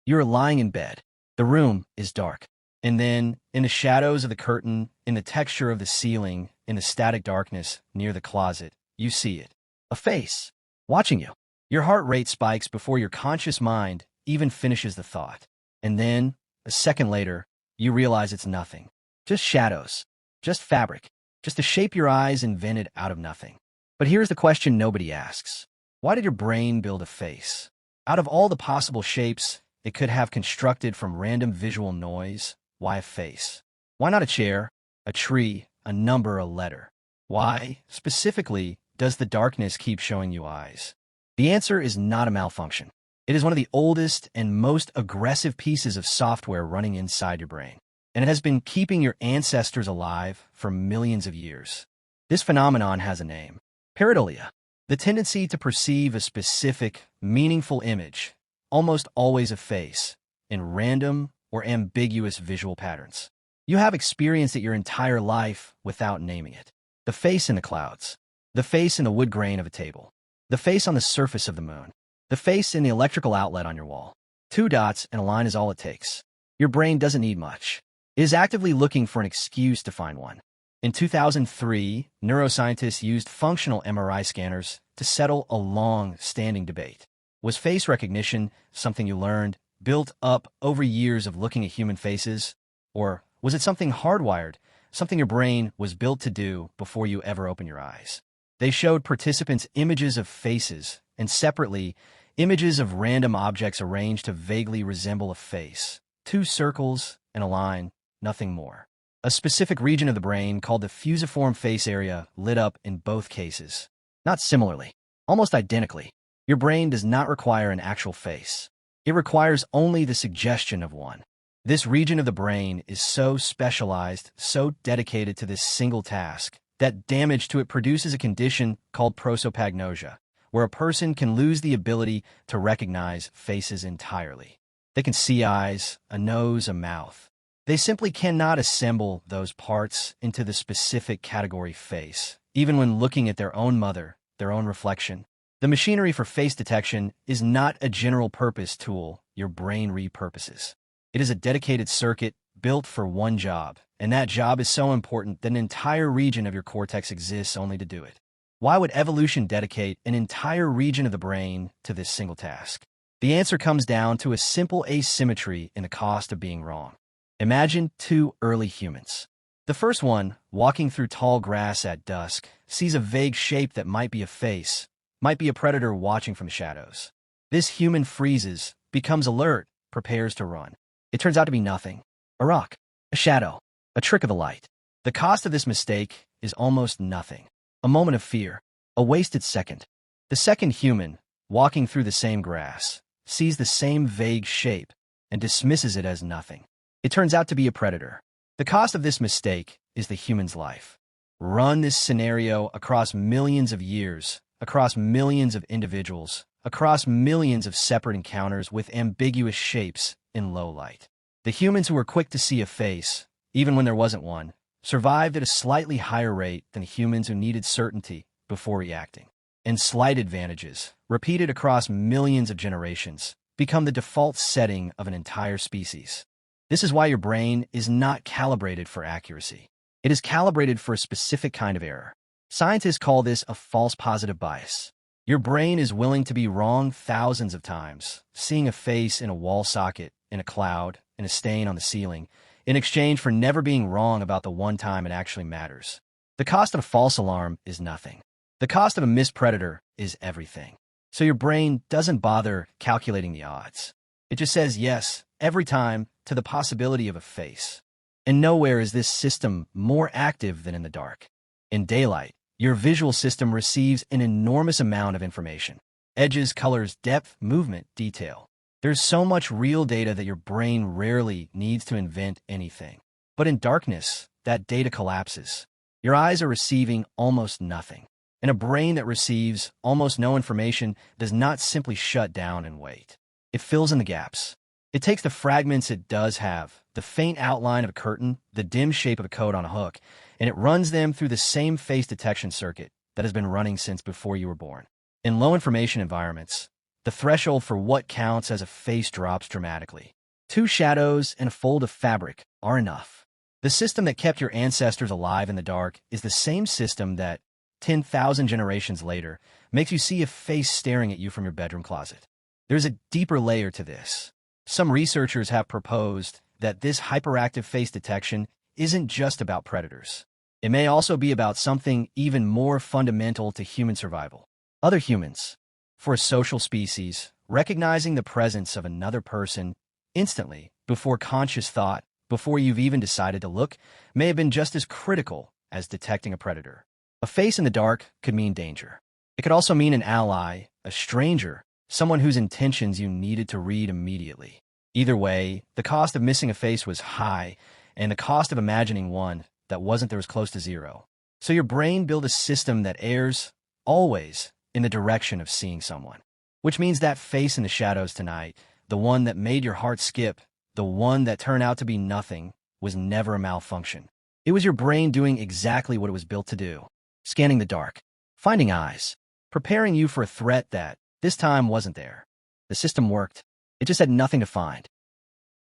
You are lying in bed. The room is dark. And then, in the shadows of the curtain, in the texture of the ceiling, in the static darkness near the closet, you see it. A face. Watching you. Your heart rate spikes before your conscious mind even finishes the thought. And then, a second later, you realize it's nothing. Just shadows. Just fabric. Just a shape your eyes invented out of nothing. But here's the question nobody asks. Why did your brain build a face? Out of all the possible shapes it could have constructed from random visual noise, why a face? Why not a chair, a tree, a number, a letter? Why, specifically, does the darkness keep showing you eyes? The answer is not a malfunction. It is one of the oldest and most aggressive pieces of software running inside your brain, and it has been keeping your ancestors alive for millions of years. This phenomenon has a name: pareidolia, the tendency to perceive a specific, meaningful image, almost always a face, in random or ambiguous visual patterns. You have experienced it your entire life without naming it. The face in the clouds, the face in the wood grain of a table, the face on the surface of the moon, the face in the electrical outlet on your wall. 2 dots and a line is all it takes. Your brain doesn't need much. It is actively looking for an excuse to find one. In 2003, neuroscientists used functional MRI scanners to settle a long-standing debate. Was face recognition something you learned, built up over years of looking at human faces? Or was it something hardwired, something your brain was built to do before you ever open your eyes? They showed participants images of faces, and separately, images of random objects arranged to vaguely resemble a face. 2 circles and a line, nothing more. A specific region of the brain called the fusiform face area lit up in both cases. Not similarly, almost identically. Your brain does not require an actual face. It requires only the suggestion of one. This region of the brain is so specialized, so dedicated to this single task, that damage to it produces a condition called prosopagnosia, where a person can lose the ability to recognize faces entirely. They can see eyes, a nose, a mouth. They simply cannot assemble those parts into the specific category face, even when looking at their own mother, their own reflection. The machinery for face detection is not a general-purpose tool your brain repurposes. It is a dedicated circuit built for one job, and that job is so important that an entire region of your cortex exists only to do it. Why would evolution dedicate an entire region of the brain to this single task? The answer comes down to a simple asymmetry in the cost of being wrong. Imagine 2 early humans. The first one, walking through tall grass at dusk, sees a vague shape that might be a face, might be a predator watching from the shadows. This human freezes, becomes alert, prepares to run. It turns out to be nothing. A rock, a shadow, a trick of the light. The cost of this mistake is almost nothing. A moment of fear, a wasted second. The second human, walking through the same grass, sees the same vague shape and dismisses it as nothing. It turns out to be a predator. The cost of this mistake is the human's life. Run this scenario across millions of years, across millions of individuals, across millions of separate encounters with ambiguous shapes in low light. The humans who were quick to see a face, even when there wasn't one, survived at a slightly higher rate than humans who needed certainty before reacting. And slight advantages, repeated across millions of generations, become the default setting of an entire species. This is why your brain is not calibrated for accuracy. It is calibrated for a specific kind of error. Scientists call this a false positive bias. Your brain is willing to be wrong thousands of times, seeing a face in a wall socket, in a cloud, in a stain on the ceiling, in exchange for never being wrong about the one time it actually matters. The cost of a false alarm is nothing. The cost of a missed predator is everything. So your brain doesn't bother calculating the odds. It just says yes, every time, to the possibility of a face. And nowhere is this system more active than in the dark. In daylight, your visual system receives an enormous amount of information. Edges, colors, depth, movement, detail. There's so much real data that your brain rarely needs to invent anything. But in darkness, that data collapses. Your eyes are receiving almost nothing. And a brain that receives almost no information does not simply shut down and wait. It fills in the gaps. It takes the fragments it does have, the faint outline of a curtain, the dim shape of a coat on a hook, and it runs them through the same face detection circuit that has been running since before you were born. In low-information environments, The threshold for what counts as a face drops dramatically. 2 shadows and a fold of fabric are enough. The system that kept your ancestors alive in the dark is the same system that, 10,000 generations later, makes you see a face staring at you from your bedroom closet. There's a deeper layer to this. Some researchers have proposed that this hyperactive face detection isn't just about predators. It may also be about something even more fundamental to human survival. Other humans. For a social species, recognizing the presence of another person instantly, before conscious thought, before you've even decided to look, may have been just as critical as detecting a predator. A face in the dark could mean danger. It could also mean an ally, a stranger, someone whose intentions you needed to read immediately. Either way, the cost of missing a face was high, and the cost of imagining one that wasn't there was close to zero. So your brain built a system that errs, always, in the direction of seeing someone. Which means that face in the shadows tonight, the one that made your heart skip, the one that turned out to be nothing, was never a malfunction. It was your brain doing exactly what it was built to do. Scanning the dark, finding eyes, preparing you for a threat that, this time, wasn't there. The system worked. It just had nothing to find.